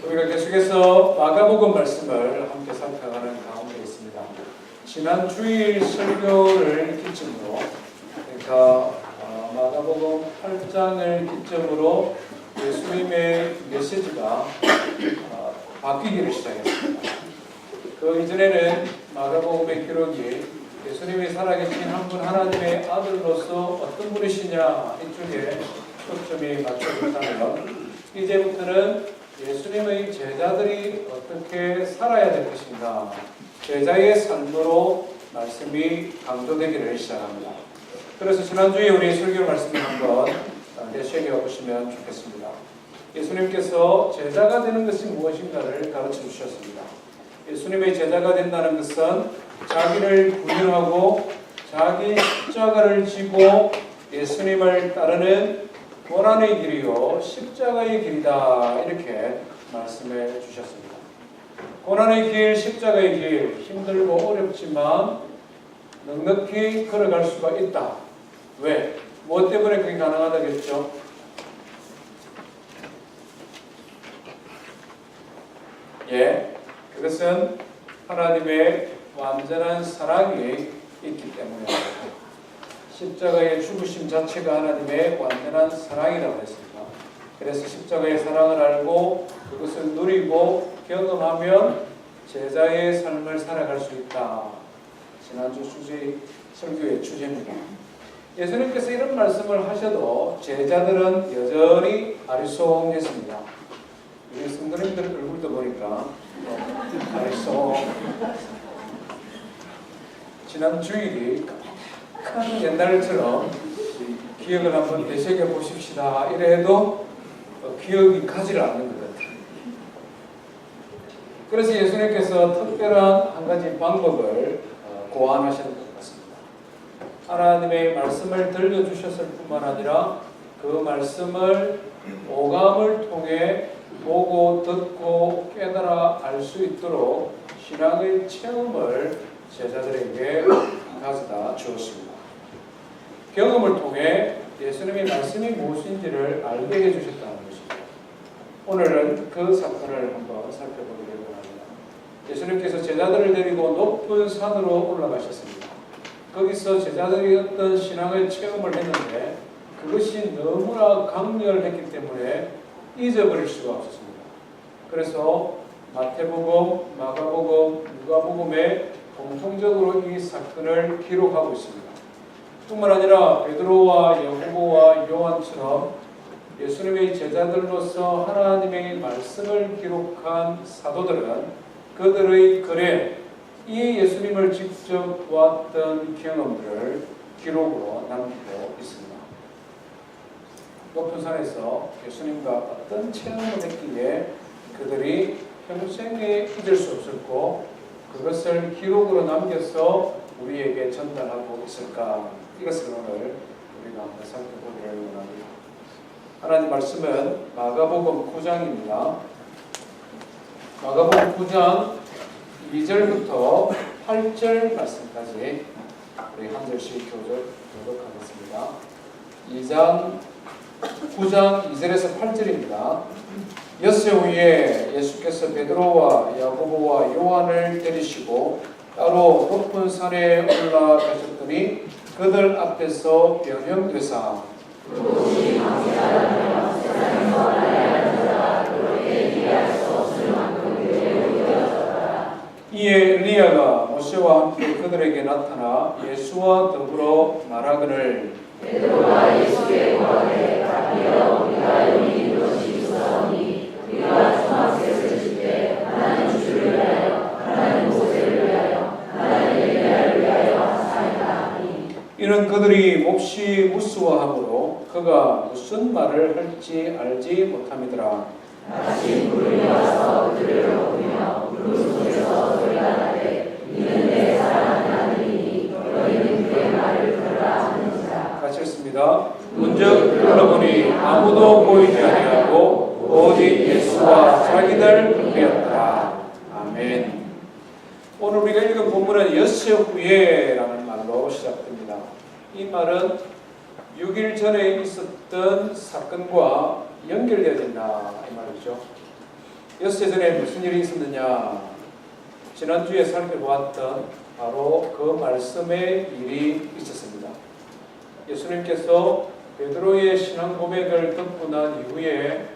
우리가 계속해서 마가복음 말씀을 함께 살펴가는 가운데 있습니다. 지난 주일 설교를 기점으로, 그러니까 마가복음 8장을 기점으로 예수님의 메시지가 바뀌기를 시작했습니다. 그 이전에는 마가복음의 기록이 예수님이 살아계신 한 분 하나님의 아들로서 어떤 분이시냐 이쪽에 초점이 맞춰졌다면, 이제부터는 예수님의 제자들이 어떻게 살아야 될 것인가, 제자의 삶으로 말씀이 강조되기를 시작합니다. 그래서 지난주에 우리 설교 말씀을 한번 되새겨 보시면 좋겠습니다. 예수님께서 제자가 되는 것이 무엇인가를 가르쳐 주셨습니다. 예수님의 제자가 된다는 것은 자기를 부인하고 자기 십자가를 지고 예수님을 따르는 고난의 길이요 십자가의 길이다, 이렇게 말씀해 주셨습니다. 고난의 길, 십자가의 길, 힘들고 어렵지만 넉넉히 걸어갈 수가 있다. 왜? 무엇 때문에 그게 가능하다겠죠? 그것은 하나님의 완전한 사랑이 있기 때문입니다. 십자가의 죽으심 자체가 하나님의 완전한 사랑이라고 했습니다. 그래서 십자가의 사랑을 알고 그것을 누리고 경험하면 제자의 삶을 살아갈 수 있다. 지난주 설교의 주제입니다. 예수님께서 이런 말씀을 하셔도 제자들은 여전히 아리송했습니다. 우리 성도님들 얼굴도 보니까 아리송. 지난 주일이 큰 옛날처럼 기억을 한번 되새겨 보십시다 이래 해도 기억이 가지를 않는 것 같아요. 그래서 예수님께서 특별한 한 가지 방법을 고안하셨던 것 같습니다. 하나님의 말씀을 들려주셨을 뿐만 아니라 그 말씀을 오감을 통해 보고 듣고 깨달아 알 수 있도록 신앙의 체험을 제자들에게 가져다 주었습니다. 경험을 통해 예수님의 말씀이 무엇인지를 알게 해주셨다는 것입니다. 오늘은 그 사건을 한번 살펴보기를 원합니다. 예수님께서 제자들을 데리고 높은 산으로 올라가셨습니다. 거기서 제자들이 어떤 신앙의 체험을 했는데 그것이 너무나 강렬했기 때문에 잊어버릴 수가 없었습니다. 그래서 마태복음, 마가복음, 누가복음에 공통적으로 이 사건을 기록하고 있습니다. 뿐만 아니라 베드로와 야고보와 요한처럼 예수님의 제자들로서 하나님의 말씀을 기록한 사도들은 그들의 글에 이 예수님을 직접 보았던 경험들을 기록으로 남기고 있습니다. 높은 산에서 예수님과 어떤 체험을 했기에 그들이 평생에 잊을 수 없었고 그것을 기록으로 남겨서 우리에게 전달하고 있을까? 이것을 오늘 우리가 한번 살펴보기를 원합니다. 하나님 말씀은 마가복음 9장입니다. 마가복음 9장 2절부터 8절 말씀까지 우리 한 절씩 교독하겠습니다. 9장 2절에서 8절입니다. 엿새 후에 예수께서 베드로와 야고보와 요한을 데리시고 따로 높은 산에 올라가셨더니 그들 앞에서 변형되사 이에 엘리야가 모세와 함께 그들에게 나타나 예수와 더불어 말하기를 베드로가 예수께 고하되 라비여 우리가 여기 있는 것이 좋사오니 우리가 중학생을 줄 때 하나님 주를 위하여 하나님 모세를 위하여 하나님 엘리야를 위하여 하사이다 하니 이는 그들이 몹시 무수하므로 그가 무슨 말을 할지 알지 못함이더라. 마침 굴이 와서 그들을 먹으며 굴 속에서 소리가 나되 이는 내 사랑하는 아들이니 너희는 그의 말을 들으라 하는지라. 같이 읽습니다. 문즉 들어보니 아무도 보이지 아니하고 오직 예수와 자기들 되었더라. 아멘. 오늘 우리가 읽은 본문은 엿새 후에라는 말로 시작됩니다. 이 말은 6일 전에 있었던 사건과 연결되어진다 이 말이죠. 엿새 전에 무슨 일이 있었느냐? 지난주에 살펴보았던 바로 그 말씀의 일이 있었습니다. 예수님께서 베드로의 신앙 고백을 듣고 난 이후에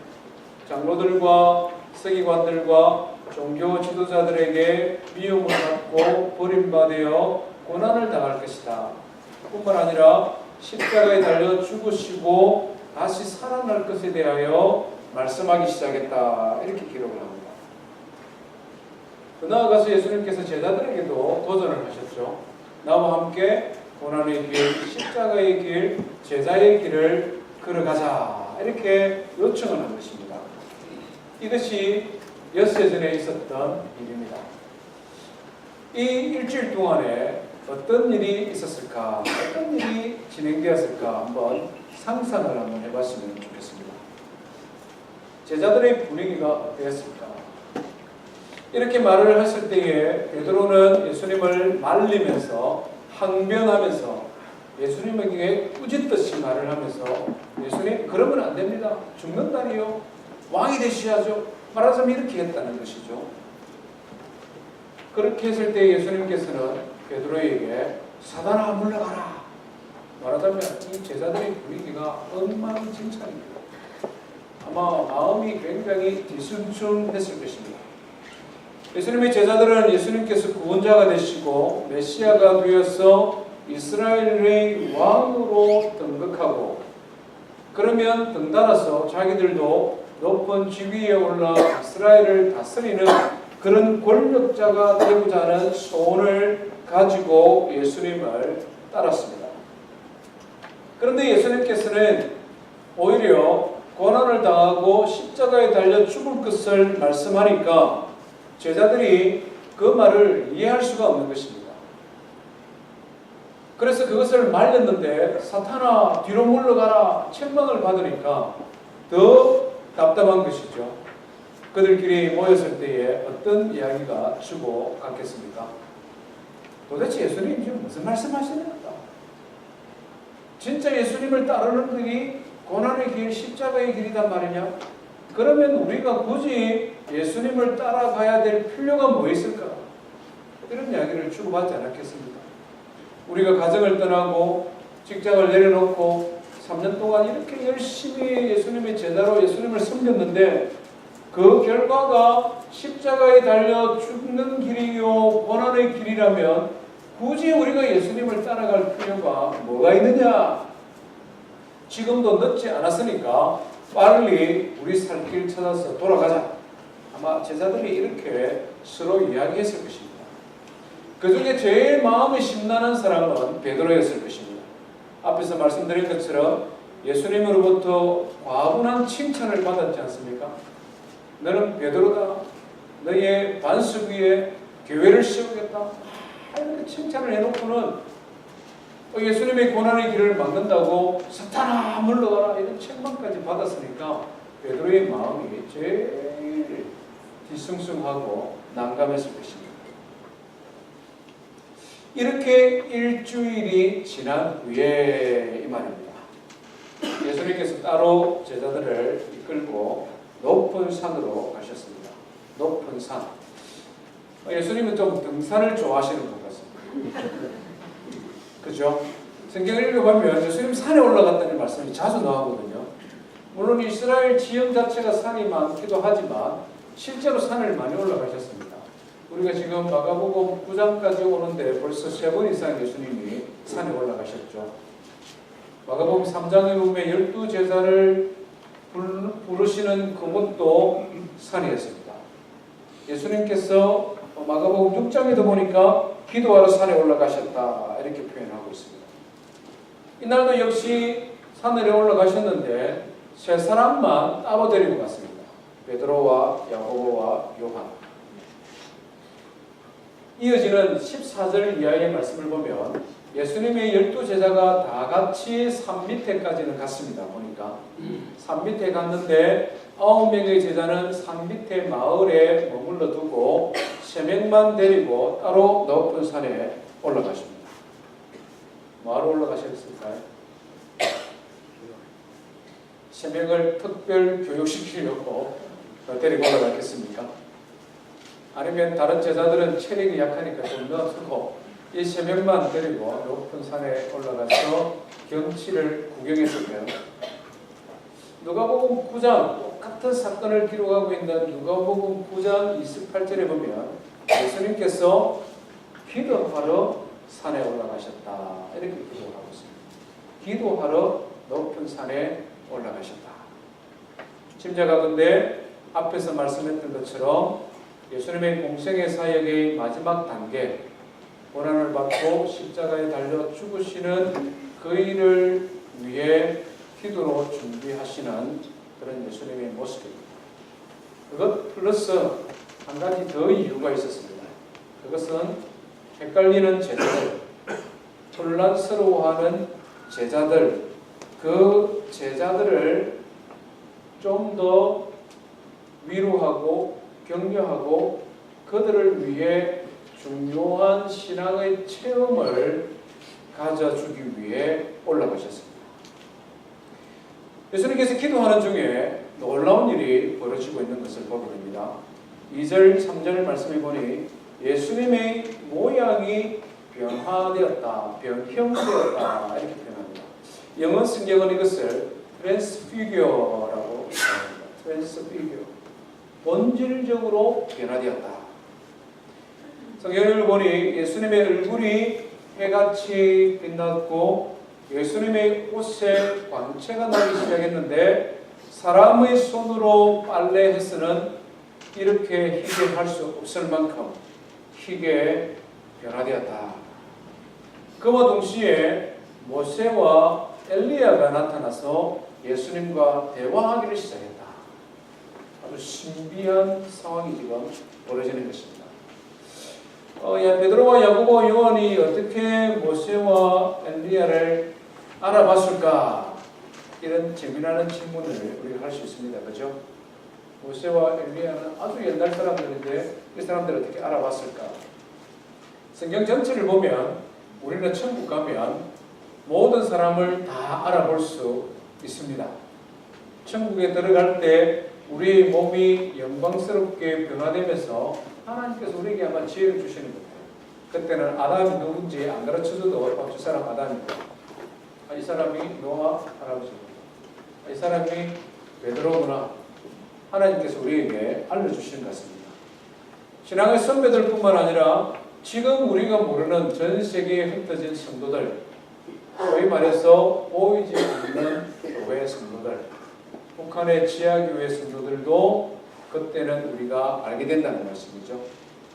장로들과 서기관들과 종교 지도자들에게 미움을 받고 버림받아 고난을 당할 것이다. 뿐만 아니라 십자가에 달려 죽으시고 다시 살아날 것에 대하여 말씀하기 시작했다. 이렇게 기록을 합니다. 그 나아가서 예수님께서 제자들에게도 도전을 하셨죠. 나와 함께 고난의 길, 십자가의 길, 제자의 길을 걸어가자. 이렇게 요청을 한 것입니다. 이것이 엿새 전에 있었던 일입니다. 이 일주일 동안에 어떤 일이 있었을까? 어떤 일이 진행되었을까? 한번 상상을 한번 해봤으면 좋겠습니다. 제자들의 분위기가 어땠을까? 이렇게 말을 했을 때에 베드로는 예수님을 말리면서 항변하면서 예수님에게 꾸짖듯이 말을 하면서 예수님 그러면 안 됩니다. 죽는다니요. 왕이 되셔야죠. 말하자면 이렇게 했다는 것이죠. 그렇게 했을 때 예수님께서는 베드로에게 사단아 물러가라. 말하자면 이 제자들의 분위기가 엉망진창입니다. 아마 마음이 굉장히 뒤숭숭했을 것입니다. 예수님의 제자들은 예수님께서 구원자가 되시고 메시아가 되어서 이스라엘의 왕으로 등극하고 그러면 등달아서 자기들도 높은 지위에 올라 이스라엘을 다스리는 그런 권력자가 되고자 하는 소원을 가지고 예수님을 따랐습니다. 그런데 예수님께서는 오히려 고난을 당하고 십자가에 달려 죽을 것을 말씀하니까 제자들이 그 말을 이해할 수가 없는 것입니다. 그래서 그것을 말렸는데 사탄아 뒤로 물러가라 책망을 받으니까 더 답답한 것이죠. 그들끼리 모였을 때에 어떤 이야기가 주고 갔겠습니까? 도대체 예수님 지금 무슨 말씀하시는 건가? 진짜 예수님을 따르는 길이 고난의 길, 십자가의 길이단 말이냐? 그러면 우리가 굳이 예수님을 따라가야 될 필요가 뭐 있을까? 이런 이야기를 주고받지 않았겠습니까? 우리가 가정을 떠나고 직장을 내려놓고 3년 동안 이렇게 열심히 예수님의 제자로 예수님을 섬겼는데 그 결과가 십자가에 달려 죽는 길이요 고난의 길이라면 굳이 우리가 예수님을 따라갈 필요가 뭐가 있느냐? 지금도 늦지 않았으니까 빨리 우리 살 길 찾아서 돌아가자. 아마 제자들이 이렇게 서로 이야기했을 것입니다. 그 중에 제일 마음이 심란한 사람은 베드로였을 것입니다. 앞에서 말씀드린 것처럼 예수님으로부터 과분한 칭찬을 받았지 않습니까? 너는 베드로다. 너의 반석 위에 교회를 세우겠다. 이렇게 칭찬을 해놓고는 예수님의 고난의 길을 막는다고 사탄아 물러가라 이런 책망까지 받았으니까 베드로의 마음이 제일 뒤숭숭하고 난감했을 것입니다. 이렇게 일주일이 지난 후에 이 말입니다. 예수님께서 따로 제자들을 이끌고 높은 산으로 가셨습니다. 높은 산. 예수님은 좀 등산을 좋아하시는 것 같습니다. 그죠? 성경을 읽어보면 예수님 산에 올라갔다는 말씀이 자주 나오거든요. 물론 이스라엘 지형 자체가 산이 많기도 하지만 실제로 산을 많이 올라가셨습니다. 우리가 지금 마가복음 9장까지 오는데 벌써 3번 이상 예수님이 산에 올라가셨죠. 마가복음 3장에 보면 12제자를 부르시는 그곳도 산이었습니다. 예수님께서 마가복음 6장에도 보니까 기도하러 산에 올라가셨다 이렇게 표현하고 있습니다. 이날도 역시 산에 올라가셨는데 세 사람만 따로 데리고 갔습니다. 베드로와 야고보와 요한. 이어지는 14절 이하의 말씀을 보면 예수님의 12제자가 다 같이 산 밑에까지는 갔습니다. 보니까 산 밑에 갔는데 9명의 제자는 산 밑에 마을에 머물러 두고 3명만 데리고 따로 높은 산에 올라가십니다. 뭐하러 올라가셨을까요? 3명을 특별 교육시키려고 데리고 올라갔겠습니까? 아니면 다른 제자들은 체력이 약하니까 좀 넣어두고 이 세 명만 데리고 높은 산에 올라가서 경치를 구경했을까요? 누가복음 9장 똑같은 사건을 기록하고 있는 누가복음 9장 28절에 보면 예수님께서 기도하러 산에 올라가셨다 이렇게 기록하고 있습니다. 기도하러 높은 산에 올라가셨다. 짐작하건대 앞에서 말씀했던 것처럼 예수님의 공생의 사역의 마지막 단계, 고난을 받고 십자가에 달려 죽으시는 그 일을 위해 기도로 준비하시는 그런 예수님의 모습입니다. 그것 플러스 한 가지 더 이유가 있었습니다. 그것은 헷갈리는 제자들, 혼란스러워하는 제자들, 그 제자들을 좀 더 위로하고 격려하고 그들을 위해 중요한 신앙의 체험을 가져주기 위해 올라가셨습니다. 예수님께서 기도하는 중에 놀라운 일이 벌어지고 있는 것을 보게 됩니다. 2절, 3절 말씀해 보니 예수님의 모양이 변화되었다, 변형되었다 이렇게 표현합니다. 영어 성경은 이것을 transfigure라고 표현합니다. transfigure, 본질적으로 변화되었다. 성경을 보니 예수님의 얼굴이 해같이 빛났고 예수님의 옷에 광채가 나기 시작했는데 사람의 손으로 빨래해서는 이렇게 희게 할 수 없을 만큼 희게 변화되었다. 그와 동시에 모세와 엘리야가 나타나서 예수님과 대화하기를 시작했다. 아주 신비한 상황이 지금 벌어지는 것입니다. 베드로와 야고보, 요한이 어떻게 모세와 엘리야를 알아봤을까? 이런 재미나는 질문을 우리가 할 수 있습니다. 그렇죠? 모세와 엘리야는 아주 옛날 사람들인데 이 사람들을 어떻게 알아봤을까? 성경 전체를 보면 우리는 천국 가면 모든 사람을 다 알아볼 수 있습니다. 천국에 들어갈 때 우리의 몸이 영광스럽게 변화되면서 하나님께서 우리에게 아마 지혜를 주시는 것 같아요. 그때는 아담이 누군지 안 가르쳐줘도 저 사람 아담이고, 이 사람이 노아 할아버지고, 이 사람이 베드로구나. 하나님께서 우리에게 알려주시는 것 같습니다. 신앙의 선배들뿐만 아니라 지금 우리가 모르는 전 세계에 흩어진 성도들, 소위 말해서 보이지 않는 교회 성도들, 북한의 지하교회 성도들도 그때는 우리가 알게 된다는 말씀이죠.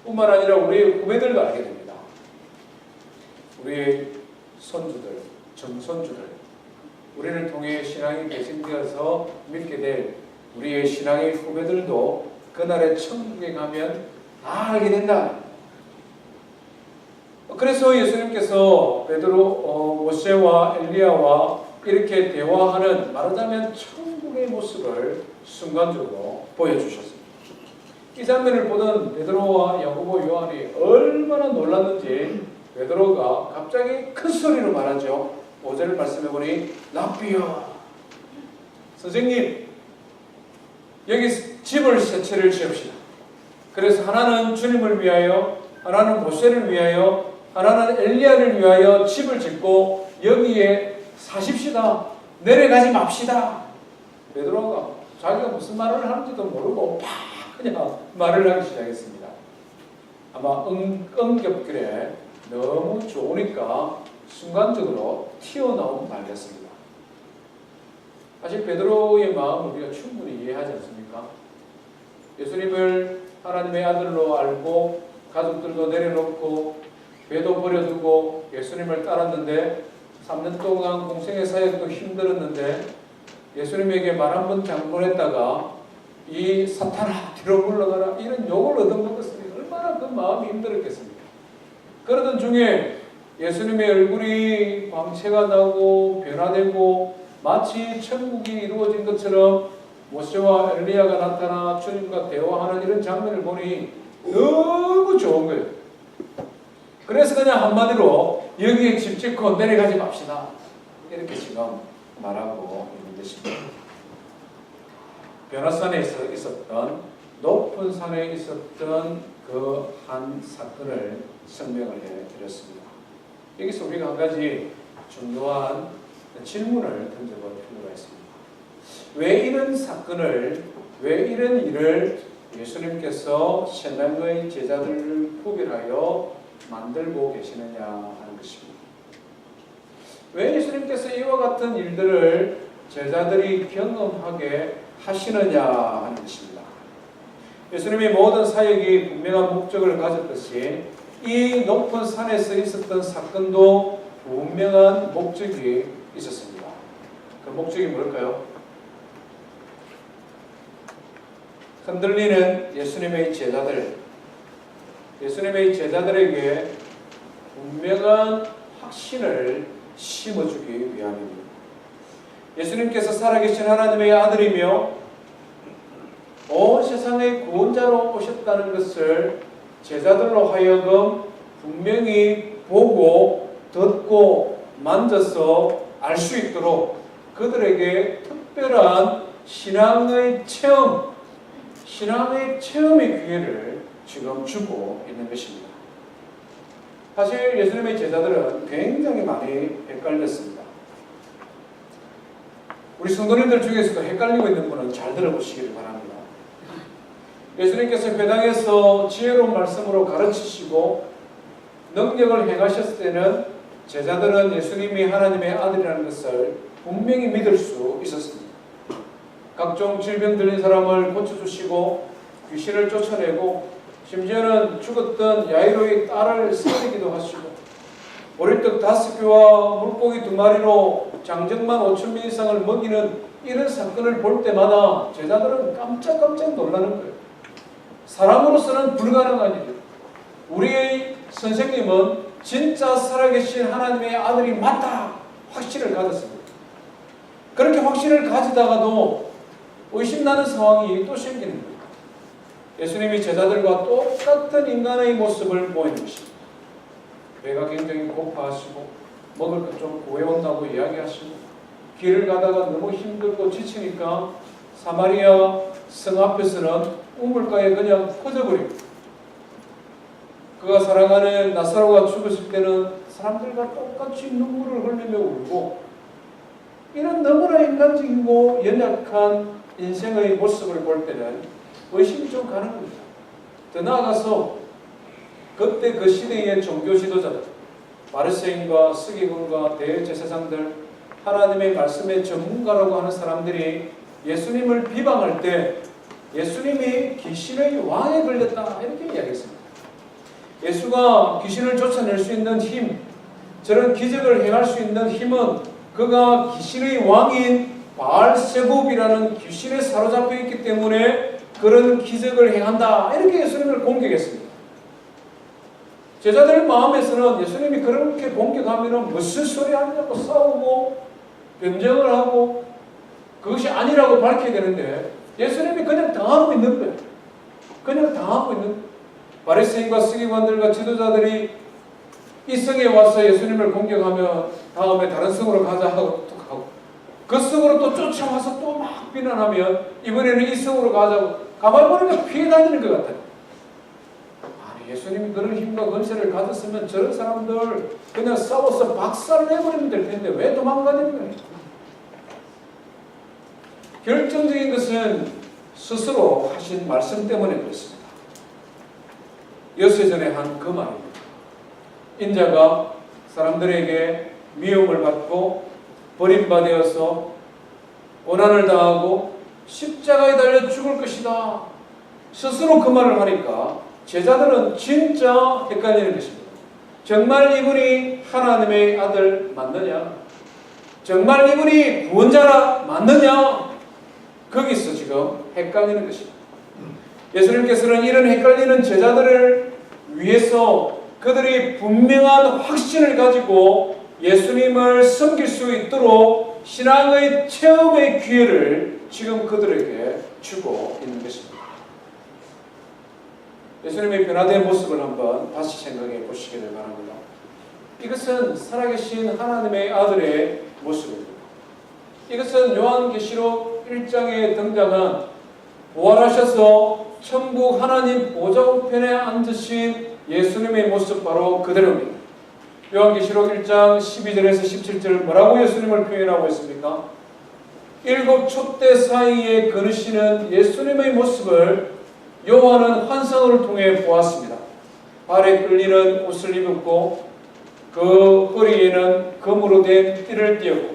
뿐만 아니라 우리의 후배들도 알게 됩니다. 우리의 손주들, 정손주들, 우리를 통해 신앙이 개신되어서 믿게 될 우리의 신앙의 후배들도 그날의 천국에 가면 다 알게 된다. 그래서 예수님께서 베드로, 모세와 엘리야와 이렇게 대화하는, 말하자면 천국의 모습을 순간적으로 보여주셨습니다. 이 장면을 보던 베드로와 야고보, 요한이 얼마나 놀랐는지 베드로가 갑자기 큰 소리로 말하죠. 5절 말씀해 보니 랍비여, 선생님, 여기 집을 세 채를 지읍시다. 그래서 하나는 주님을 위하여, 하나는 모세를 위하여, 하나는 엘리야를 위하여 집을 짓고 여기에 사십시다. 내려가지 맙시다. 베드로가 자기가 무슨 말을 하는지도 모르고 막 그냥 말을 하기 시작했습니다. 아마 응급길에 너무 좋으니까 순간적으로 튀어나온 말이었습니다. 사실 베드로의 마음 우리가 충분히 이해하지 않습니까? 예수님을 하나님의 아들로 알고 가족들도 내려놓고 배도 버려두고 예수님을 따랐는데 3년 동안 공생의 사역도 힘들었는데 예수님에게 말 한 번 장문했다가 이 사탄아 뒤로 물러가라 이런 욕을 얻어먹었으니 얼마나 그 마음이 힘들었겠습니까? 그러던 중에 예수님의 얼굴이 광채가 나고 변화되고 마치 천국이 이루어진 것처럼 모세와 엘리야가 나타나 주님과 대화하는 이런 장면을 보니 너무 좋은 거예요. 그래서 그냥 한마디로 여기에 집 짓고 내려가지 맙시다. 이렇게 지금 말하고 있는 것입니다. 변화산에 있었던 높은 산에 있었던 그 한 사건을 설명을 해드렸습니다. 여기서 우리가 한 가지 중요한 질문을 던져볼 필요가 있습니다. 왜 이런 사건을, 왜 이런 일을 예수님께서 신앙의 제자들을 구별하여 만들고 계시느냐 하는 것입니다. 왜 예수님께서 이와 같은 일들을 제자들이 경험하게 하시느냐 하는 것입니다. 예수님이 모든 사역이 분명한 목적을 가졌듯이 이 높은 산에서 있었던 사건도 분명한 목적이 있었습니다. 그 목적이 뭘까요? 흔들리는 예수님의 제자들에게 분명한 확신을 심어주기 위함입니다. 예수님께서 살아계신 하나님의 아들이며 온 세상의 구원자로 오셨다는 것을 제자들로 하여금 분명히 보고 듣고 만져서 알 수 있도록 그들에게 특별한 신앙의 체험의 기회를 지금 주고 있는 것입니다. 사실 예수님의 제자들은 굉장히 많이 헷갈렸습니다. 우리 성도님들 중에서도 헷갈리고 있는 분은 잘 들어보시기를 바랍니다. 예수님께서 회당에서 지혜로운 말씀으로 가르치시고 능력을 행하셨을 때는 제자들은 예수님이 하나님의 아들이라는 것을 분명히 믿을 수 있었습니다. 각종 질병 들린 사람을 고쳐주시고 귀신을 쫓아내고 심지어는 죽었던 야이로의 딸을 살리기도 하시고 보리떡 5개와 물고기 2마리로 장정만 5,000명 이상을 먹이는 이런 사건을 볼 때마다 제자들은 깜짝깜짝 놀라는 거예요. 사람으로서는 불가능한 일이에요. 우리의 선생님은 진짜 살아계신 하나님의 아들이 맞다 확신을 가졌습니다. 그렇게 확신을 가지다가도 의심나는 상황이 또 생기는 거예요. 예수님이 제자들과 똑같은 인간의 모습을 보이는 것입니다. 배가 굉장히 고파하시고 먹을 것 좀 구해온다고 이야기하시고 길을 가다가 너무 힘들고 지치니까 사마리아 성 앞에서는 우물가에 그냥 퍼져버리고 그가 사랑하는 나사로가 죽었을 때는 사람들과 똑같이 눈물을 흘리며 울고 이런 너무나 인간적이고 연약한 인생의 모습을 볼 때는 의심이 좀 가는 겁니다. 더 나아가서 그때 그 시대의 종교 지도자들 바리새인과 서기관과 대제사장들 하나님의 말씀의 전문가라고 하는 사람들이 예수님을 비방할 때 예수님이 귀신의 왕에 걸렸다 이렇게 이야기했습니다. 예수가 귀신을 쫓아낼 수 있는 힘, 저런 기적을 행할 수 있는 힘은 그가 귀신의 왕인 바알세불이라는 귀신에 사로잡혀 있기 때문에 그런 기적을 행한다 이렇게 예수님을 공격했습니다. 제자들 마음에서는 예수님이 그렇게 공격하면 무슨 소리 하냐고 싸우고 변정을 하고 그것이 아니라고 밝혀야 되는데 예수님이 그냥 당하고 있는 거예요. 그냥 당하고 있는 거예요. 바리새인과 서기관들과 지도자들이 이 성에 와서 예수님을 공격하며 다음에 다른 성으로 가자 하고 또 가고 그 성으로 또 쫓아와서 또 막 비난하면 이번에는 이 성으로 가자고 가만히 보니까 피해 다니는 것 같아요. 아니 예수님이 그런 힘과 권세를 가졌으면 저런 사람들 그냥 싸워서 박살을 내버리면 될 텐데 왜 도망가는 거예요? 결정적인 것은 스스로 하신 말씀 때문에 그렇습니다. 엿새 전에 한 그 말입니다. 인자가 사람들에게 미움을 받고 버림받아서 고난을 당하고 십자가에 달려 죽을 것이다. 스스로 그 말을 하니까 제자들은 진짜 헷갈리는 것입니다. 정말 이분이 하나님의 아들 맞느냐? 정말 이분이 구원자라 맞느냐? 거기서 지금 헷갈리는 것입니다. 예수님께서는 이런 헷갈리는 제자들을 위해서 그들이 분명한 확신을 가지고 예수님을 섬길 수 있도록 신앙의 체험의 기회를 지금 그들에게 주고 있는 것입니다. 예수님의 변화된 모습을 한번 다시 생각해 보시기를 바랍니다. 이것은 살아계신 하나님의 아들의 모습입니다. 이것은 요한계시록 1장에 등장한 부활하셔서 천국 하나님 보좌 우편에 앉으신 예수님의 모습 바로 그대로입니다. 요한계시록 1장 12절에서 17절 뭐라고 예수님을 표현하고 있습니까? 7 촛대 사이에 거느시는 예수님의 모습을 요한은 환상을 통해 보았습니다. 발에 끌리는 옷을 입었고 그 허리에는 금으로 된 띠를 띠었고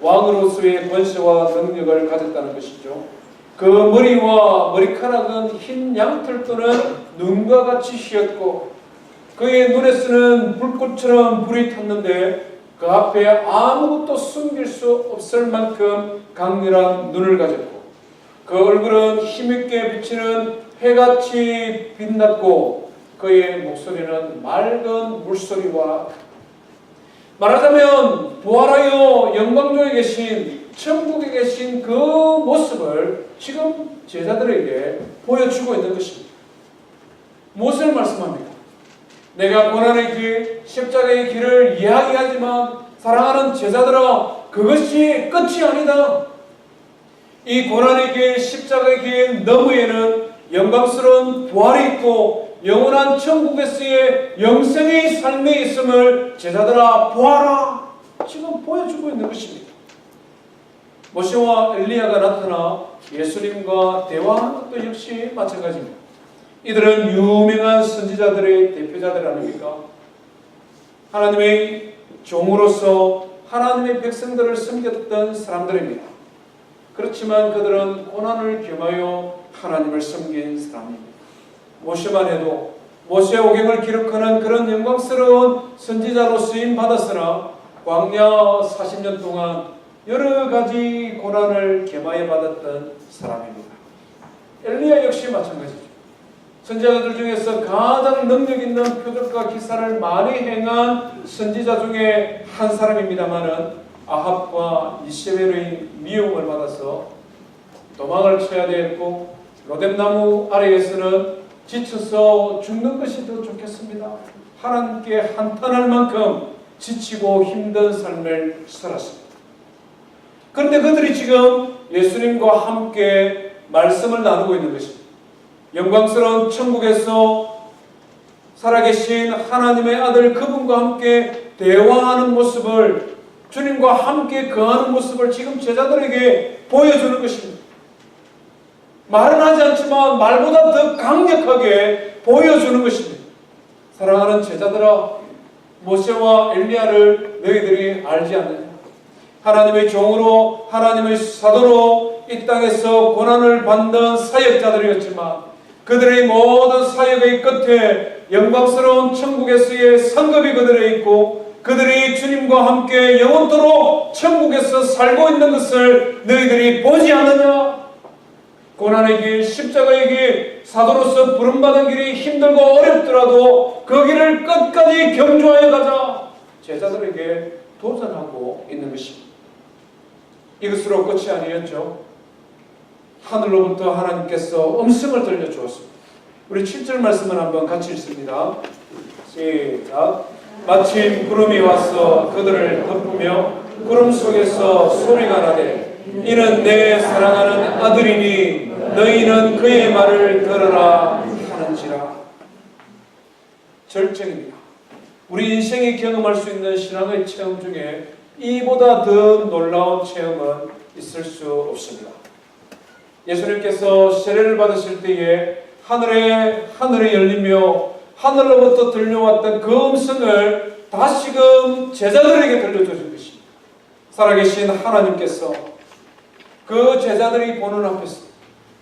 왕으로서의 권세와 능력을 가졌다는 것이죠. 그 머리와 머리카락은 흰 양털 또는 눈과 같이 휘었고 그의 눈에서는 불꽃처럼 불이 탔는데 그 앞에 아무것도 숨길 수 없을 만큼 강렬한 눈을 가졌고 그 얼굴은 힘있게 비치는 해같이 빛났고 그의 목소리는 맑은 물소리와 말하자면 부활하여 영광중에 계신 천국에 계신 그 모습을 지금 제자들에게 보여주고 있는 것입니다. 무엇을 말씀합니까? 내가 고난의 길, 십자가의 길을 이야기하지만 사랑하는 제자들아 그것이 끝이 아니다. 이 고난의 길, 십자가의 길 너머에는 영광스러운 부활이 있고 영원한 천국에서의 영생의 삶이 있음을 제자들아 보아라. 지금 보여주고 있는 것입니다. 모세와 엘리야가 나타나 예수님과 대화하는 것도 역시 마찬가지입니다. 이들은 유명한 선지자들의 대표자들 아닙니까? 하나님의 종으로서 하나님의 백성들을 섬겼던 사람들입니다. 그렇지만 그들은 고난을 겸하여 하나님을 섬긴 사람입니다. 모세만 해도 모세 오경을 기록하는 그런 영광스러운 선지자로 쓰임 받았으나 광야 40년 동안 여러 가지 고난을 겸하여 받았던 사람입니다. 엘리야 역시 마찬가지죠. 선지자들 중에서 가장 능력 있는 표적과 기사를 많이 행한 선지자 중에 한 사람입니다마는 아합과 이세벨의 미움을 받아서 도망을 쳐야 되었고 로뎀나무 아래에서는 지쳐서 죽는 것이 더 좋겠습니다. 하나님께 한탄할 만큼 지치고 힘든 삶을 살았습니다. 그런데 그들이 지금 예수님과 함께 말씀을 나누고 있는 것입니다. 영광스러운 천국에서 살아계신 하나님의 아들 그분과 함께 대화하는 모습을 주님과 함께 거하는 모습을 지금 제자들에게 보여주는 것입니다. 말은 하지 않지만 말보다 더 강력하게 보여주는 것입니다. 사랑하는 제자들아 모세와 엘리야를 너희들이 알지 않느냐? 하나님의 종으로 하나님의 사도로 이 땅에서 고난을 받는 사역자들이었지만 그들의 모든 사역의 끝에 영광스러운 천국에서의 상급이 그들에 있고 그들이 주님과 함께 영원토록 천국에서 살고 있는 것을 너희들이 보지 않느냐? 고난의 길, 십자가의 길, 사도로서 부름받은 길이 힘들고 어렵더라도 그 길을 끝까지 경주하여 가자. 제자들에게 도전하고 있는 것입니다. 이것으로 끝이 아니었죠. 하늘로부터 하나님께서 음성을 들려주었습니다. 우리 7절 말씀을 한번 같이 읽습니다. 시작. 마침 구름이 와서 그들을 덮으며 구름 속에서 소리가 나되 이는 내 사랑하는 아들이니 너희는 그의 말을 들으라 하는지라. 절정입니다. 우리 인생에 경험할 수 있는 신앙의 체험 중에 이보다 더 놀라운 체험은 있을 수 없습니다. 예수님께서 세례를 받으실 때에 하늘이 열리며 하늘로부터 들려왔던 그 음성을 다시금 제자들에게 들려주신 것입니다. 살아계신 하나님께서 그 제자들이 보는 앞에서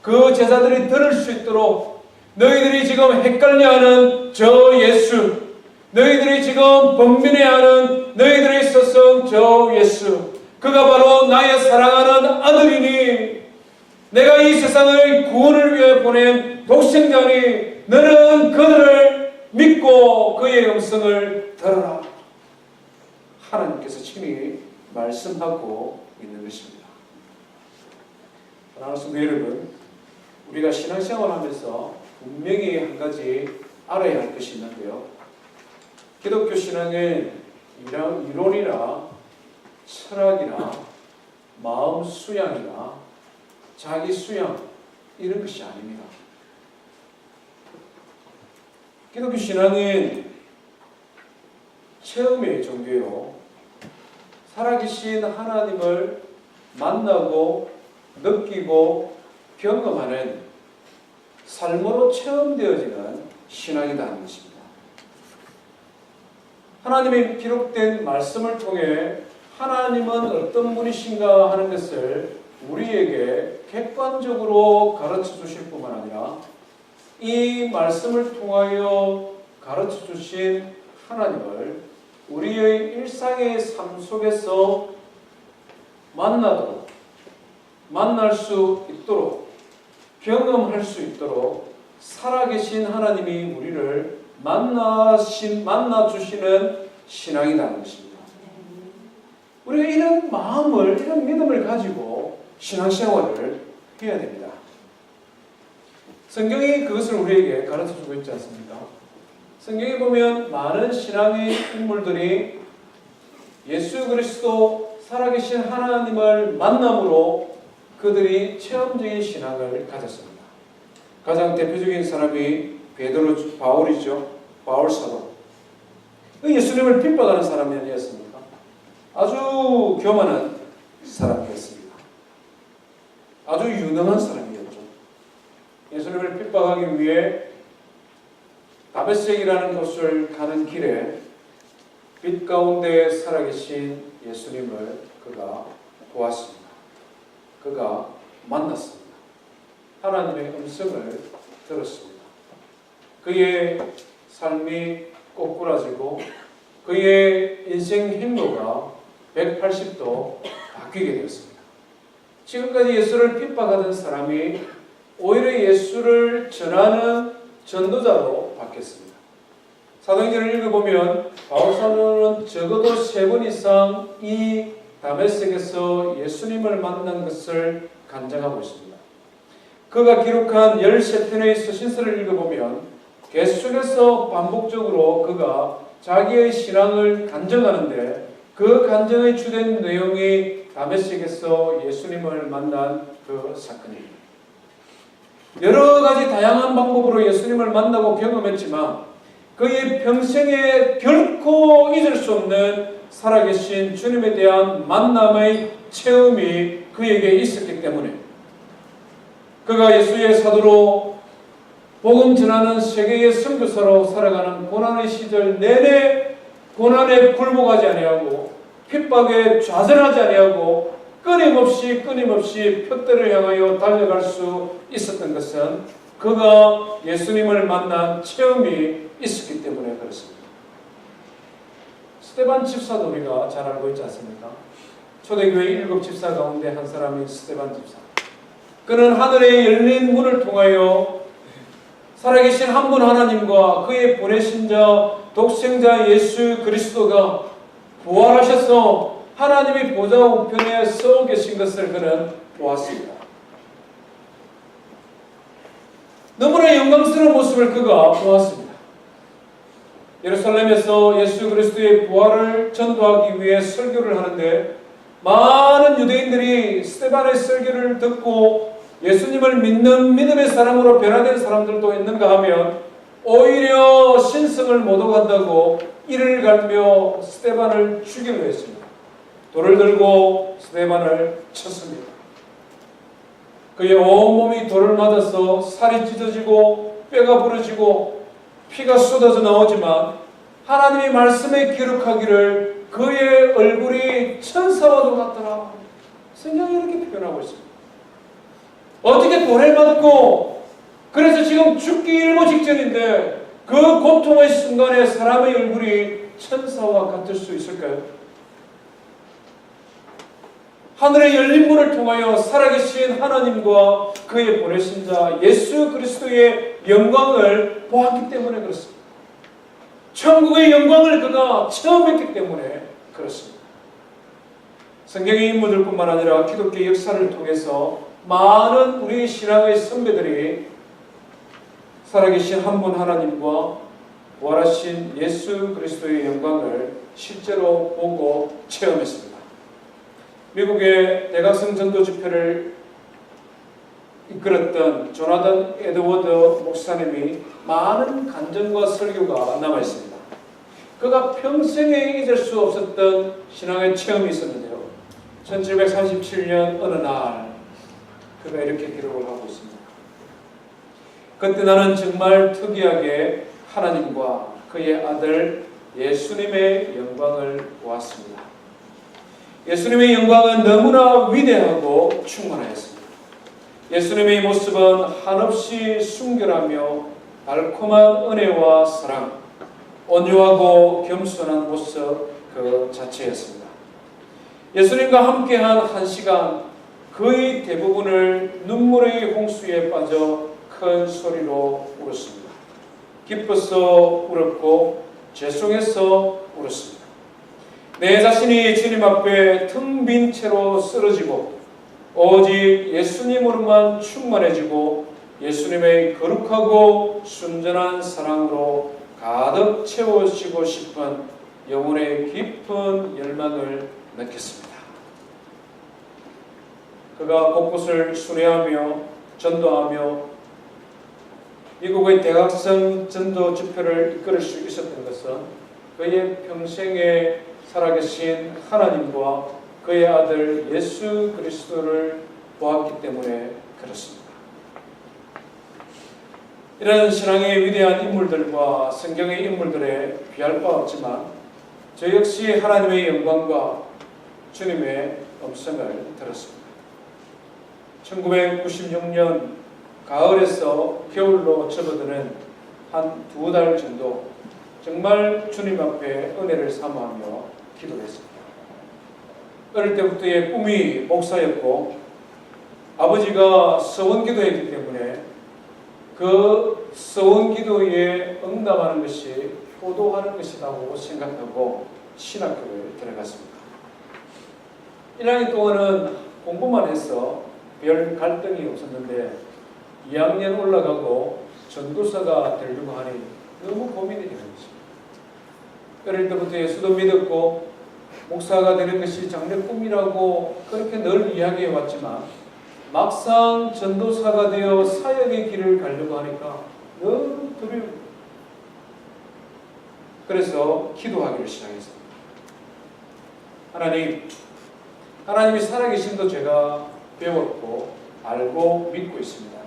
그 제자들이 들을 수 있도록 너희들이 지금 헷갈려하는 저 예수, 너희들이 지금 번민해하는 너희들의 스승 저 예수, 그가 바로 나의 사랑하는 아들이니 내가 이 세상의 구원을 위해 보낸 독생자니 너는 그들을 믿고 그의 음성을 들어라. 하나님께서 친히 말씀하고 있는 것입니다. 사랑하는 성도 여러분, 우리가 신앙생활을 하면서 분명히 한 가지 알아야 할 것이 있는데요. 기독교 신앙은 이론이나 철학이나 마음 수양이나 자기 수양 이런 것이 아닙니다. 기독교 신앙은 체험의 종교요. 살아계신 하나님을 만나고 느끼고 경험하는 삶으로 체험되어지는 신앙이라는 것입니다. 하나님의 기록된 말씀을 통해 하나님은 어떤 분이신가 하는 것을 우리에게 객관적으로 가르쳐 주실 뿐만 아니라 이 말씀을 통하여 가르쳐 주신 하나님을 우리의 일상의 삶 속에서 만날 수 있도록 경험할 수 있도록 살아계신 하나님이 우리를 만나주시는 신앙이라는 것입니다. 우리가 이런 마음을, 이런 믿음을 가지고 신앙생활을 해야 됩니다. 성경이 그것을 우리에게 가르쳐주고 있지 않습니까? 성경에 보면 많은 신앙의 인물들이 예수 그리스도 살아계신 하나님을 만남으로 그들이 체험적인 신앙을 가졌습니다. 가장 대표적인 사람이 바울이죠. 바울 사도. 예수님을 핍박하는 사람이 아니었습니까? 아주 교만한 사람이었습니다. 아주 유능한 사람이었죠. 예수님을 핍박하기 위해 다메섹이라는 곳을 가는 길에 빛 가운데 살아계신 예수님을 그가 보았습니다. 그가 만났습니다. 하나님의 음성을 들었습니다. 그의 삶이 꼬꾸라지고 그의 인생 행로가 180도 바뀌게 되었습니다. 지금까지 예수를 핍박하던 사람이 오히려 예수를 전하는 전도자로 바뀌었습니다. 사도행전을 읽어보면 바울 사도는 적어도 3번 이상 이 다메섹에서 예수님을 만난 것을 간증하고 있습니다. 그가 기록한 13편의 서신서를 읽어보면 계속해서 반복적으로 그가 자기의 신앙을 간증하는데 그 간증의 주된 내용이 다메섹에서 예수님을 만난 그 사건입니다. 여러 가지 다양한 방법으로 예수님을 만나고 경험했지만 그의 평생에 결코 잊을 수 없는 살아계신 주님에 대한 만남의 체험이 그에게 있었기 때문에 그가 예수의 사도로 복음 전하는 세계의 선교사로 살아가는 고난의 시절 내내 고난에 굴복하지 아니하고 핍박에 좌절하지 아니하고 끊임없이 표대를 향하여 달려갈 수 있었던 것은 그가 예수님을 만난 체험이 있었기 때문에 그렇습니다. 스데반 집사도 우리가 잘 알고 있지 않습니까? 초대교회 7 집사 가운데 한 사람인 스데반 집사. 그는 하늘의 열린 문을 통하여 살아계신 한 분 하나님과 그의 보내신 자 독생자 예수 그리스도가 부활하셔서 하나님이 보좌 우편에 서 계신 것을 그는 보았습니다. 너무나 영광스러운 모습을 그가 보았습니다. 예루살렘에서 예수 그리스도의 부활을 전도하기 위해 설교를 하는데 많은 유대인들이 스데반의 설교를 듣고 예수님을 믿는 믿음의 사람으로 변화된 사람들도 있는가 하면 오히려 신성을 못 오간다고 이를 갈며 스데반을 죽이려 했습니다. 돌을 들고 스데반을 쳤습니다. 그의 온몸이 돌을 맞아서 살이 찢어지고 뼈가 부러지고 피가 쏟아져 나오지만 하나님의 말씀에 기록하기를 그의 얼굴이 천사와도 같더라. 성경이 이렇게 표현하고 있습니다. 어떻게 돌에 맞고 그래서 지금 죽기 일보 직전인데 그 고통의 순간에 사람의 얼굴이 천사와 같을 수 있을까요? 하늘의 열린 문을 통하여 살아계신 하나님과 그의 보내신 자 예수 그리스도의 영광을 보았기 때문에 그렇습니다. 천국의 영광을 그가 체험했기 때문에 그렇습니다. 성경의 인물들뿐만 아니라 기독교 역사를 통해서 많은 우리 신앙의 선배들이 살아계신 한 분 하나님과 부활하신 예수 그리스도의 영광을 실제로 보고 체험했습니다. 미국의 대각성 전도 집회를 이끌었던 조나단 에드워드 목사님이 많은 간증과 설교가 남아 있습니다. 그가 평생에 잊을 수 없었던 신앙의 체험이 있었는데요. 1737년 어느 날 그가 이렇게 기록을 하고 있습니다. 그때 나는 정말 특이하게 하나님과 그의 아들 예수님의 영광을 보았습니다. 예수님의 영광은 너무나 위대하고 충만하였습니다. 예수님의 모습은 한없이 순결하며 달콤한 은혜와 사랑, 온유하고 겸손한 모습 그 자체였습니다. 예수님과 함께한 한 시간, 거의 대부분을 눈물의 홍수에 빠져 큰 소리로 울었습니다. 기뻐서 울었고 죄송해서 울었습니다. 내 자신이 주님 앞에 텅 빈 채로 쓰러지고 오직 예수님으로만 충만해지고 예수님의 거룩하고 순전한 사랑으로 가득 채워지고 싶은 영혼의 깊은 열망을 느꼈습니다. 그가 곳곳을 순회하며 전도하며 미국의 대학생 전도 집회를 이끌 수 있었던 것은 그의 평생에 살아계신 하나님과 그의 아들 예수 그리스도를 보았기 때문에 그렇습니다. 이런 신앙의 위대한 인물들과 성경의 인물들에 비할 바 없지만 저 역시 하나님의 영광과 주님의 음성을 들었습니다. 1996년 가을에서 겨울로 접어드는 한 2달 정도 정말 주님 앞에 은혜를 사모하며 기도했습니다. 어릴 때부터의 꿈이 목사였고 아버지가 서원기도했기 때문에 그 서원기도에 응답하는 것이 효도하는 것이라고 생각하고 신학교를 들어갔습니다. 1학년 동안은 공부만 해서 별 갈등이 없었는데 2학년 올라가고 전도사가 되려고 하니 너무 고민이 되는 것입니다. 어릴 때부터 예수도 믿었고 목사가 되는 것이 장래 꿈이라고 그렇게 늘 이야기해 왔지만 막상 전도사가 되어 사역의 길을 가려고 하니까 너무 두려워요. 그래서 기도하기를 시작했습니다. 하나님이 살아계심도 제가 배웠고 알고 믿고 있습니다.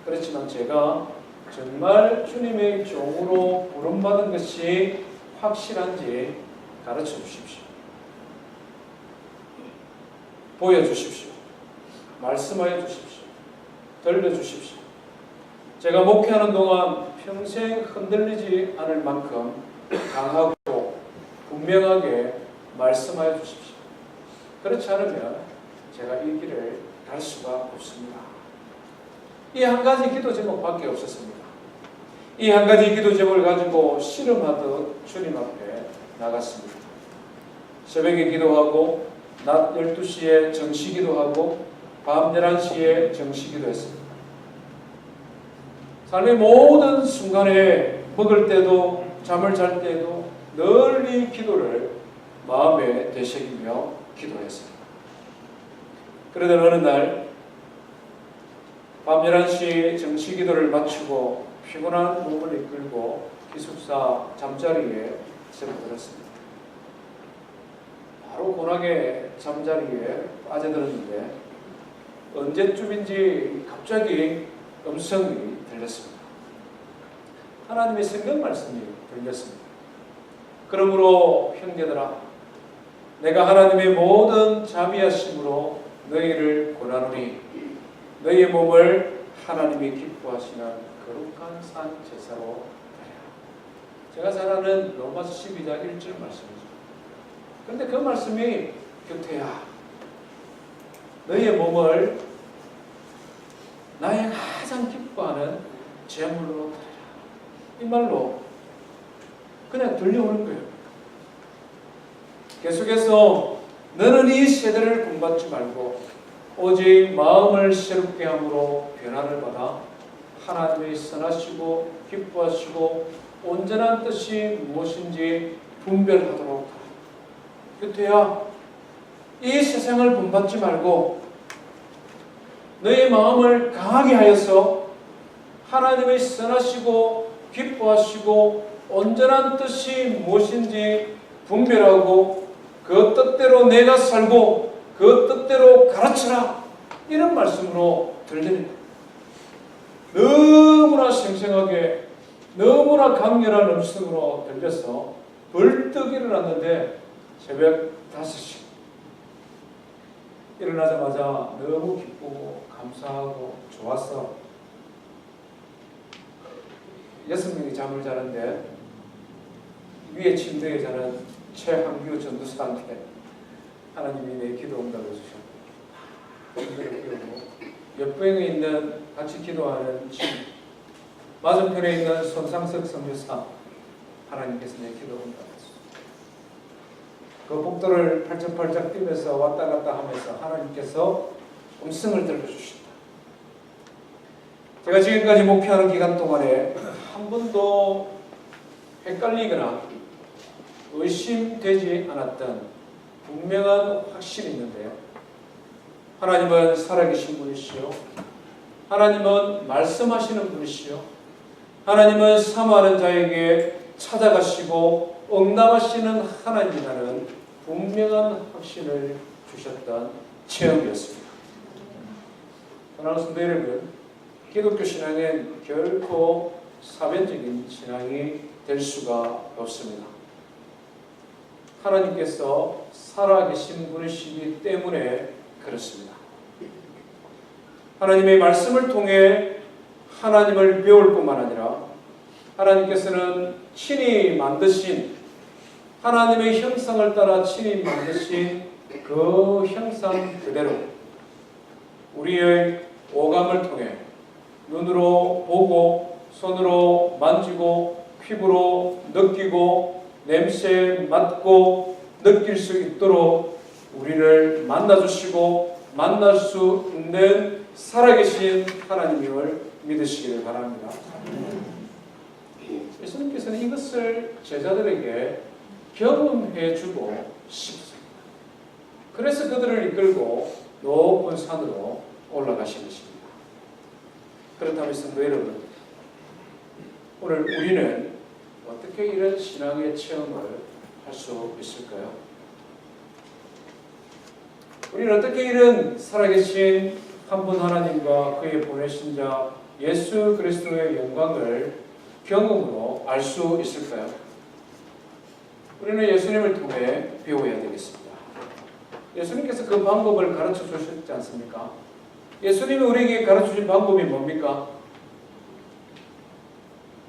그렇지만 제가 정말 주님의 종으로 부름받은 것이 확실한지 가르쳐 주십시오. 보여주십시오. 말씀하여 주십시오. 들려주십시오. 제가 목회하는 동안 평생 흔들리지 않을 만큼 강하고 분명하게 말씀하여 주십시오. 그렇지 않으면 제가 이 길을 갈 수가 없습니다. 이 한 가지 기도 제목밖에 없었습니다. 이 한 가지 기도 제목을 가지고 씨름하듯 주님 앞에 나갔습니다. 새벽에 기도하고 낮 12시에 정시 기도하고 밤 11시에 정시 기도했습니다. 삶의 모든 순간에 먹을 때도 잠을 잘 때도 늘 이 기도를 마음에 되새기며 기도했습니다. 그러던 어느 날 밤 11시에 정시 기도를 마치고 피곤한 몸을 이끌고 기숙사 잠자리에 들었습니다. 바로 고나게 잠자리에 빠져들었는데 언제쯤인지 갑자기 음성이 들렸습니다. 하나님의 성경 말씀이 들렸습니다. 그러므로 형제들아, 내가 하나님의 모든 자비하심으로 너희를 권하노니 너희의 몸을 하나님이 기뻐하시는 거룩한 산 제사로 드리라. 제가 잘 아는 로마서 12장 1절 말씀이죠. 그런데 그 말씀이 교태야, 너희의 몸을 나의 가장 기뻐하는 제물로 드리라. 이 말로 그냥 들려오는 거예요. 계속해서 너는 이 세대를 본받지 말고 오직 마음을 새롭게 함으로 변화를 받아 하나님의 선하시고 기뻐하시고 온전한 뜻이 무엇인지 분별하도록 하라. 교태야, 이 세상을 본받지 말고 너의 마음을 강하게 하여서 하나님의 선하시고 기뻐하시고 온전한 뜻이 무엇인지 분별하고 그 뜻대로 내가 살고 그 뜻대로 가르치라, 이런 말씀으로 들립니다. 너무나 생생하게 너무나 강렬한 음성으로 들려서 벌떡 일어났는데 새벽 5시 일어나자마자 너무 기쁘고 감사하고 좋았어. 6명이 잠을 자는데 위에 침대에 자는 최한규 전도사한테 하나님이 내 기도 응답해 주셨고, 옆방에 있는 같이 기도하는 맞은편에 있는 손상석 선교사, 하나님께서 내 기도 응답했습니다. 그 복도를 팔짝팔짝 뛰면서 왔다 갔다 하면서 하나님께서 음성을 들려주신다. 제가 지금까지 목회하는 기간 동안에 한 번도 헷갈리거나 의심되지 않았던 분명한 확신이 있는데요. 하나님은 살아계신 분이시요, 하나님은 말씀하시는 분이시요, 하나님은 사모하는 자에게 찾아가시고 응답하시는 하나님이라는 분명한 확신을 주셨던 체험이었습니다. 사랑하는 성도 여러분, 기독교 신앙은 결코 사변적인 신앙이 될 수가 없습니다. 하나님께서 살아계신 분이시기 때문에 그렇습니다. 하나님의 말씀을 통해 하나님을 배울 뿐만 아니라 하나님께서는 친히 만드신, 하나님의 형상을 따라 친히 만드신 그 형상 그대로 우리의 오감을 통해 눈으로 보고 손으로 만지고 피부로 느끼고 냄새 맡고 느낄 수 있도록 우리를 만나주시고 만날 수 있는 살아계신 하나님을 믿으시기를 바랍니다. 예수님께서는 이것을 제자들에게 경험해주고 싶습니다. 그래서 그들을 이끌고 높은 산으로 올라가신 것입니다. 그렇다면 성도 여러분, 오늘 우리는 어떻게 이런 신앙의 체험을 할 수 있을까요? 우리는 어떻게 이런 살아계신 한 분 하나님과 그의 보내신 자 예수 그리스도의 영광을 경험으로 알 수 있을까요? 우리는 예수님을 통해 배워야 되겠습니다. 예수님께서 그 방법을 가르쳐 주셨지 않습니까? 예수님이 우리에게 가르쳐 주신 방법이 뭡니까?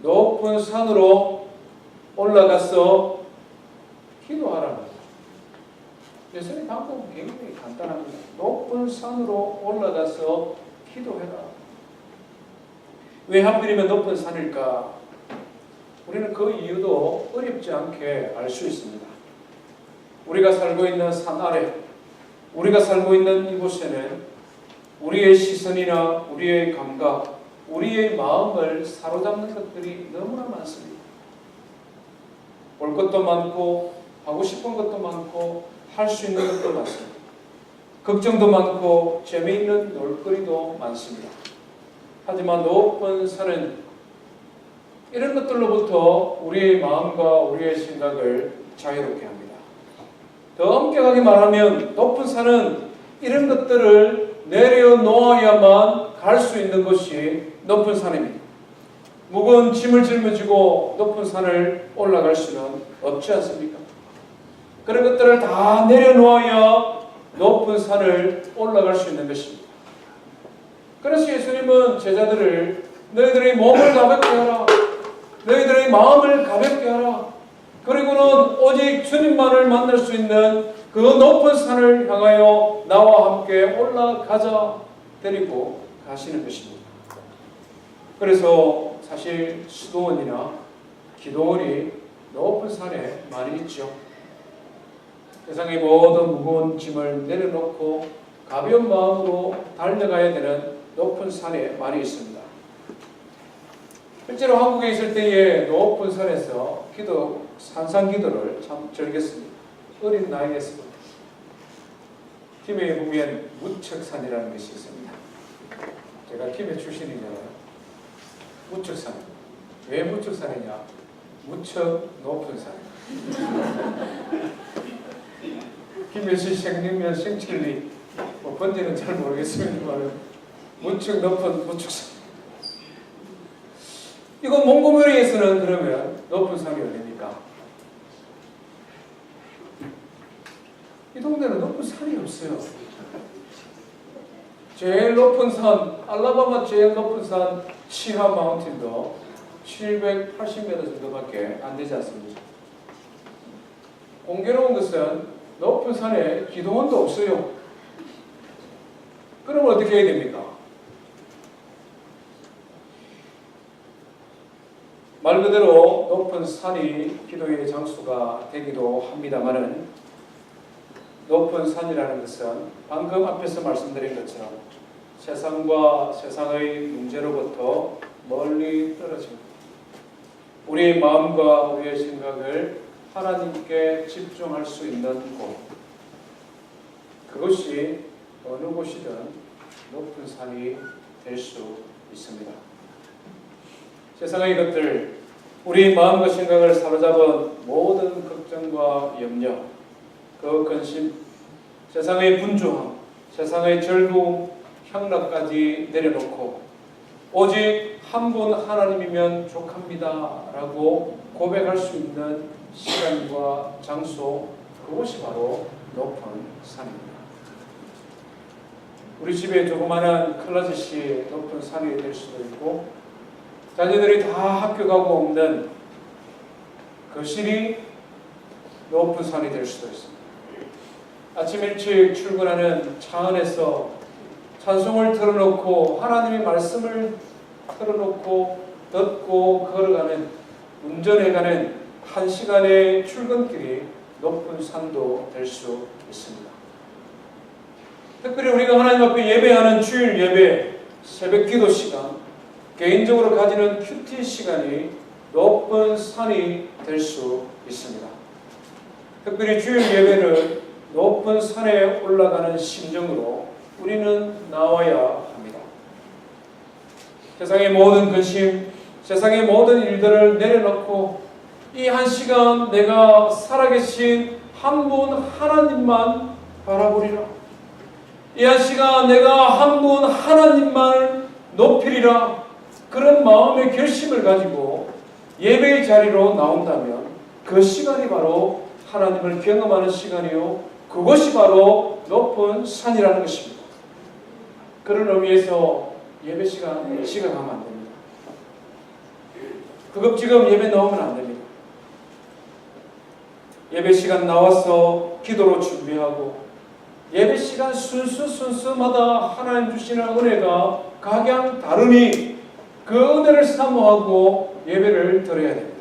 높은 산으로 올라가서 기도하라는 거죠. 예수님 방법은 굉장히 간단합니다. 높은 산으로 올라가서 기도해라. 왜 하필이면 높은 산일까? 우리는 그 이유도 어렵지 않게 알 수 있습니다. 우리가 살고 있는 산 아래, 우리가 살고 있는 이곳에는 우리의 시선이나 우리의 감각, 우리의 마음을 사로잡는 것들이 너무나 많습니다. 볼 것도 많고 하고 싶은 것도 많고 할 수 있는 것도 많습니다. 걱정도 많고 재미있는 놀거리도 많습니다. 하지만 높은 산은 이런 것들로부터 우리의 마음과 우리의 생각을 자유롭게 합니다. 더 엄격하게 말하면 높은 산은 이런 것들을 내려놓아야만 갈 수 있는 것이 높은 산입니다. 무거운 짐을 짊어지고 높은 산을 올라갈 수는 없지 않습니까? 그런 것들을 다 내려놓아야 높은 산을 올라갈 수 있는 것입니다. 그래서 예수님은 제자들을 너희들의 몸을 가볍게 하라, 너희들의 마음을 가볍게 하라, 그리고는 오직 주님만을 만날 수 있는 그 높은 산을 향하여 나와 함께 올라가자 데리고 가시는 것입니다. 그래서 사실 수도원이나 기도원이 높은 산에 많이 있죠. 세상의 모든 무거운 짐을 내려놓고 가벼운 마음으로 달려가야 되는 높은 산에 많이 있습니다. 실제로 한국에 있을 때에 높은 산에서 산상기도를 참 즐겼습니다. 어린 나이에서부터. TV에 보면 무척산이라는 것이 있습니다. 제가 김해 출신이잖아요. 무척산. 왜 무척산이냐? 무척 높은 산. 김해시 생명면 생칠리 뭐 번지는 잘 모르겠습니다만 무척 높은 무척산. 이거 몽고메리에서는 그러면 높은 산이 어디입니까? 이 동네는 높은 산이 없어요. 제일 높은 산, 알라바마 제일 높은 산 치하 마운틴도 780m 정도밖에 안 되지 않습니다. 공교로운 것은 높은 산에 기도원도 없어요. 그럼 어떻게 해야 됩니까? 말 그대로 높은 산이 기도의 장소가 되기도 합니다만은 높은 산이라는 것은 방금 앞에서 말씀드린 것처럼 세상과 세상의 문제로부터 멀리 떨어집니다. 우리의 마음과 우리의 생각을 하나님께 집중할 수 있는 곳, 그것이 어느 곳이든 높은 산이 될 수 있습니다. 세상의 것들, 우리 마음과 생각을 사로잡은 모든 걱정과 염려, 그 근심, 세상의 분주함, 세상의 즐거움, 향락까지 내려놓고 오직 한 분 하나님이면 족합니다 라고 고백할 수 있는 시간과 장소, 그것이 바로 높은 산입니다. 우리 집에 조그마한 클라짓이 높은 산이 될 수도 있고, 자녀들이 다 학교 가고 없는 거실이 높은 산이 될 수도 있습니다. 아침 일찍 출근하는 차 안에서 찬송을 틀어놓고 하나님의 말씀을 틀어놓고 듣고 걸어가는, 운전해가는 1시간의 출근길이 높은 산도 될 수 있습니다. 특별히 우리가 하나님 앞에 예배하는 주일 예배, 새벽 기도 시간, 개인적으로 가지는 큐티 시간이 높은 산이 될 수 있습니다. 특별히 주일 예배를 높은 산에 올라가는 심정으로 우리는 나와야 합니다. 세상의 모든 근심, 세상의 모든 일들을 내려놓고 이 한 시간 내가 살아계신 한 분 하나님만 바라보리라. 이 한 시간 내가 한 분 하나님만 높이리라. 그런 마음의 결심을 가지고 예배의 자리로 나온다면 그 시간이 바로 하나님을 경험하는 시간이요, 그것이 바로 높은 산이라는 것입니다. 그런 의미에서 예배 시간 지각하면 안 됩니다. 그겁지금 예배 나오면 안 됩니다. 예배 시간 나와서 기도로 준비하고 예배 시간 순수마다 하나님 주시는 은혜가 각양 다르니 그 은혜를 사모하고 예배를 드려야 됩니다.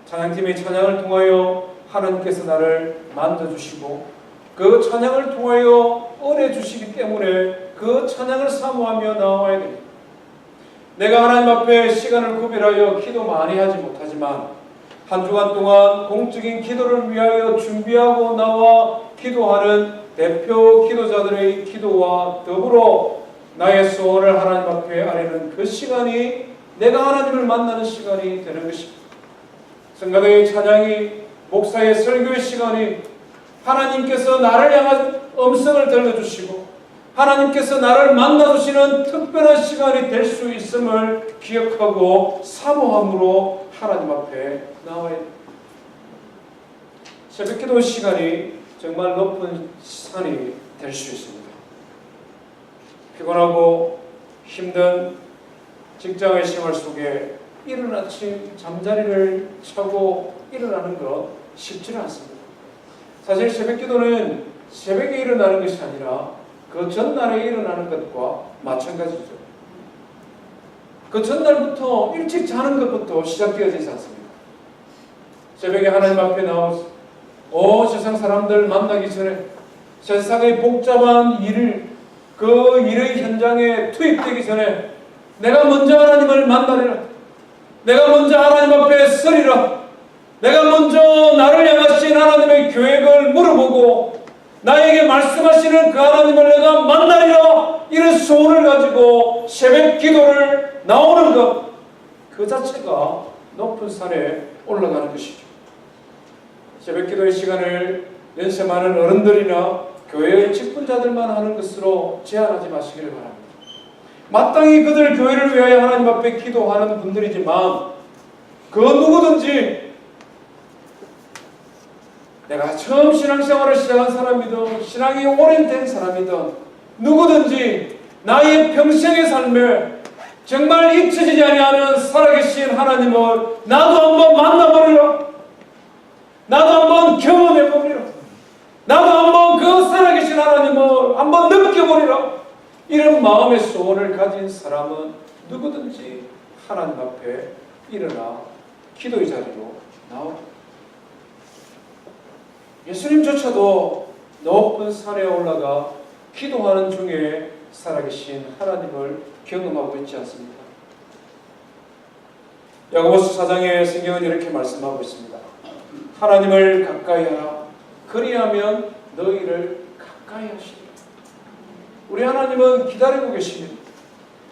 찬양팀의 찬양을 통하여 하나님께서 나를 만져주시고 그 찬양을 통하여 은혜 주시기 때문에 그 찬양을 사모하며 나와야 됩니다. 내가 하나님 앞에 시간을 구별하여 기도 많이 하지 못하지만 한 주간 동안 공적인 기도를 위하여 준비하고 나와 기도하는 대표 기도자들의 기도와 더불어 나의 소원을 하나님 앞에 아뢰는 그 시간이 내가 하나님을 만나는 시간이 되는 것입니다. 성가대의 찬양이, 목사의 설교의 시간이 하나님께서 나를 향한 음성을 들려주시고 하나님께서 나를 만나주시는 특별한 시간이 될 수 있음을 기억하고 사모함으로 하나님 앞에 나와야 됩니다. 새벽기도 시간이 정말 높은 산이 될 수 있습니다. 피곤하고 힘든 직장의 생활 속에 이른 아침 잠자리를 차고 일어나는 것 쉽지 않습니다. 사실 새벽기도는 새벽에 일어나는 것이 아니라 그 전날에 일어나는 것과 마찬가지죠. 그 전날부터 일찍 자는 것부터 시작되어지지 않습니까? 새벽에 하나님 앞에 나와서 세상 사람들 만나기 전에 세상의 복잡한 일을 그 일의 현장에 투입되기 전에 내가 먼저 하나님을 만나리라. 내가 먼저 하나님 앞에 서리라. 내가 먼저 나를 향하신 하나님의 계획을 물어보고 나에게 말씀하시는 그 하나님을 내가 만나리라, 이런 소원을 가지고 새벽 기도를 나오는 것, 그 자체가 높은 산에 올라가는 것이죠. 새벽 기도의 시간을 연세 많은 어른들이나 교회의 직분자들만 하는 것으로 제한하지 마시기를 바랍니다. 마땅히 그들 교회를 위하여 하나님 앞에 기도하는 분들이지만 그 누구든지 내가 처음 신앙생활을 시작한 사람이든 신앙이 오랜 된 사람이든 누구든지 나의 평생의 삶에 정말 잊혀지지 아니하는 살아계신 하나님을 나도 한번 만나버리라, 나도 한번 경험해버리라, 나도 한번 그 살아계신 하나님을 한번 느껴버리라, 이런 마음의 소원을 가진 사람은 누구든지 하나님 앞에 일어나 기도의 자리로 나옵니다. 예수님조차도 높은 산에 올라가 기도하는 중에 살아계신 하나님을 경험하고 있지 않습니까? 야고보서 4장의 성경은 이렇게 말씀하고 있습니다. 하나님을 가까이 하라, 그리하면 너희를 가까이 하시리라. 우리 하나님은 기다리고 계십니다.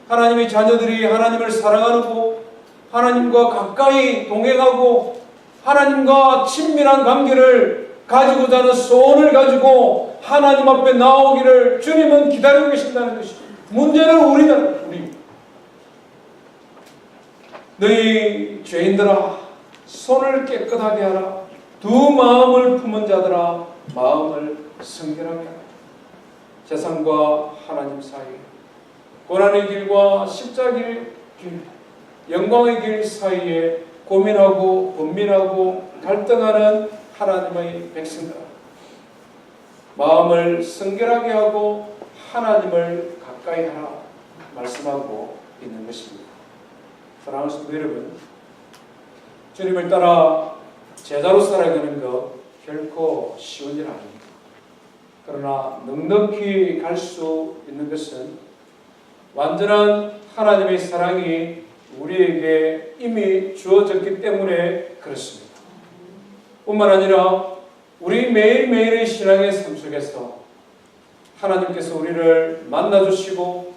하나님의 자녀들이 하나님을 사랑하고 하나님과 가까이 동행하고 하나님과 친밀한 관계를 가지고자 하는 소원을 가지고 하나님 앞에 나오기를 주님은 기다리고 계신다는 것이죠. 문제는 우리. 너희 죄인들아, 손을 깨끗하게 하라. 두 마음을 품은 자들아, 마음을 성결하게 하라. 세상과 하나님 사이, 고난의 길과 십자가의 길, 영광의 길 사이에 고민하고 번민하고 갈등하는 하나님의 백성들, 마음을 성결하게 하고 하나님을 가까이 하라 말씀하고 있는 것입니다. 사랑하는 성도 여러분, 주님을 따라 제자로 살아가는 것 결코 쉬운 일 아닙니다. 그러나 넉넉히 갈 수 있는 것은 완전한 하나님의 사랑이 우리에게 이미 주어졌기 때문에 그렇습니다. 뿐만 아니라 우리 매일매일의 신앙의 삶 속에서 하나님께서 우리를 만나주시고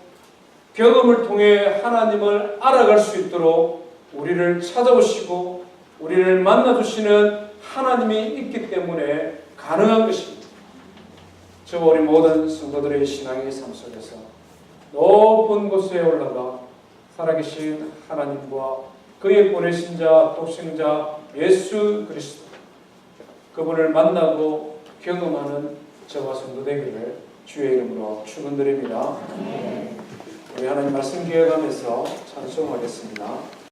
경험을 통해 하나님을 알아갈 수 있도록 우리를 찾아오시고 우리를 만나주시는 하나님이 있기 때문에 가능한 것입니다. 저와 우리 모든 성도들의 신앙의 삶 속에서 높은 곳에 올라가 살아계신 하나님과 그의 보내신 자, 독생자 예수 그리스도, 그분을 만나고 경험하는 저와 성도 되기를 주의 이름으로 축원드립니다. 우리 하나님 말씀 기억하면서 찬송하겠습니다.